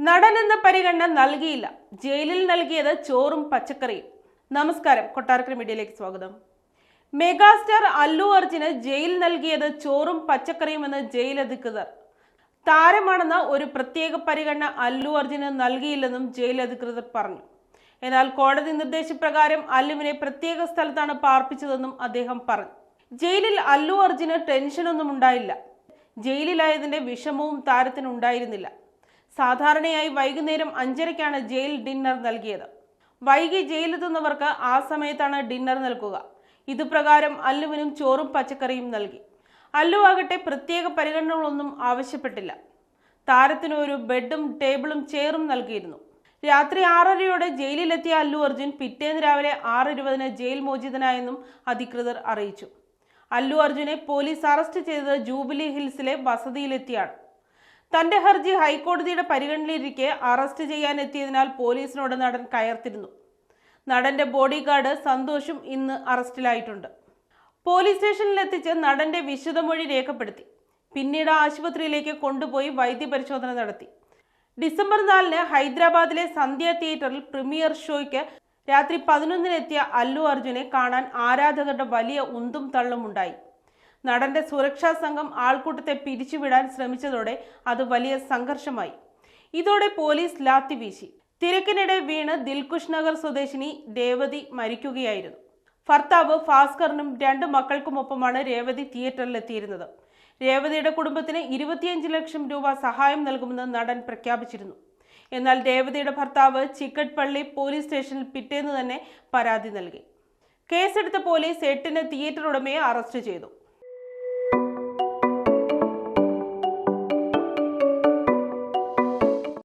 നടനെന്ന പരിഗണന നൽകിയില്ല. ജയിലിൽ നൽകിയത് ചോറും പച്ചക്കറിയും. നമസ്കാരം, കൊട്ടാരക്കര മീഡിയയിലേക്ക് സ്വാഗതം. മെഗാസ്റ്റാർ അല്ലു അർജുന് ജയിൽ നൽകിയത് ചോറും പച്ചക്കറിയുമെന്ന് ജയിൽ അധികൃതർ. താരമാണെന്ന ഒരു പ്രത്യേക പരിഗണന അല്ലു അർജുന് നൽകിയില്ലെന്നും ജയിൽ അധികൃതർ പറഞ്ഞു. എന്നാൽ കോടതി നിർദ്ദേശപ്രകാരം അല്ലുവിനെ പ്രത്യേക സ്ഥലത്താണ് പാർപ്പിച്ചതെന്നും അദ്ദേഹം പറഞ്ഞു. ജയിലിൽ അല്ലു അർജുന് ടെൻഷനൊന്നും ഉണ്ടായില്ല. ജയിലിലായതിന്റെ വിഷമവും താരത്തിനുണ്ടായിരുന്നില്ല. സാധാരണയായി വൈകുന്നേരം 5:30-ക്കാണ് ജയിൽ ഡിന്നർ നൽകിയത്. വൈകി ജയിലെത്തുന്നവർക്ക് ആ സമയത്താണ് ഡിന്നർ നൽകുക. ഇതുപ്രകാരം അല്ലുവിനും ചോറും പച്ചക്കറിയും നൽകി. അല്ലു ആകട്ടെ പ്രത്യേക പരിഗണനകളൊന്നും ആവശ്യപ്പെട്ടില്ല. താരത്തിന് ഒരു ബെഡും ടേബിളും ചെയറും നൽകിയിരുന്നു. രാത്രി 6:30-യോടെ ജയിലിലെത്തിയ അല്ലു അർജുൻ പിറ്റേന്ന് രാവിലെ 6:20-ന് ജയിൽ മോചിതനായെന്നും അധികൃതർ അറിയിച്ചു. അല്ലു അർജുനെ പോലീസ് അറസ്റ്റ് ചെയ്തത് ജൂബിലി ഹിൽസിലെ വസതിയിലെത്തിയാണ്. തന്റെ ഹർജി ഹൈക്കോടതിയുടെ പരിഗണനയിലിരിക്കെ അറസ്റ്റ് ചെയ്യാനെത്തിയതിനാൽ പോലീസിനോട് നടൻ കയർത്തിരുന്നു. നടന്റെ ബോഡി ഗാർഡ് സന്തോഷും ഇന്ന് അറസ്റ്റിലായിട്ടുണ്ട്. പോലീസ് സ്റ്റേഷനിലെത്തിച്ച് നടന്റെ വിശദമൊഴി രേഖപ്പെടുത്തി. പിന്നീട് ആശുപത്രിയിലേക്ക് കൊണ്ടുപോയി വൈദ്യപരിശോധന നടത്തി. ഡിസംബർ 4-ന് ഹൈദരാബാദിലെ സന്ധ്യ തിയേറ്ററിൽ പ്രീമിയർ ഷോയ്ക്ക് രാത്രി 11-നെത്തിയ അല്ലു അർജുനെ കാണാൻ ആരാധകരുടെ വലിയ ഉന്തും തള്ളും ഉണ്ടായി. നടന്റെ സുരക്ഷാ സംഘം ആൾക്കൂട്ടത്തെ പിരിച്ചുവിടാൻ ശ്രമിച്ചതോടെ അത് വലിയ സംഘർഷമായി. ഇതോടെ പോലീസ് ലാത്തി വീശി. തിരക്കിനിടെ വീണ് ദിൽകുഷ് നഗർ സ്വദേശിനി രേവതി മരിക്കുകയായിരുന്നു. ഭർത്താവ് ഭാസ്കറിനും 2 മക്കൾക്കുമൊപ്പമാണ് രേവതി തിയേറ്ററിലെത്തിയിരുന്നത്. രേവതിയുടെ കുടുംബത്തിന് 25 ലക്ഷം രൂപ സഹായം നൽകുമെന്ന് നടൻ പ്രഖ്യാപിച്ചിരുന്നു. എന്നാൽ രേവതിയുടെ ഭർത്താവ് ചിക്കട്ട്പള്ളി പോലീസ് സ്റ്റേഷനിൽ പിറ്റേന്ന് തന്നെ പരാതി നൽകി. കേസെടുത്ത പോലീസ് 8-ന് തിയേറ്റർ ഉടമയെ അറസ്റ്റ് ചെയ്തു.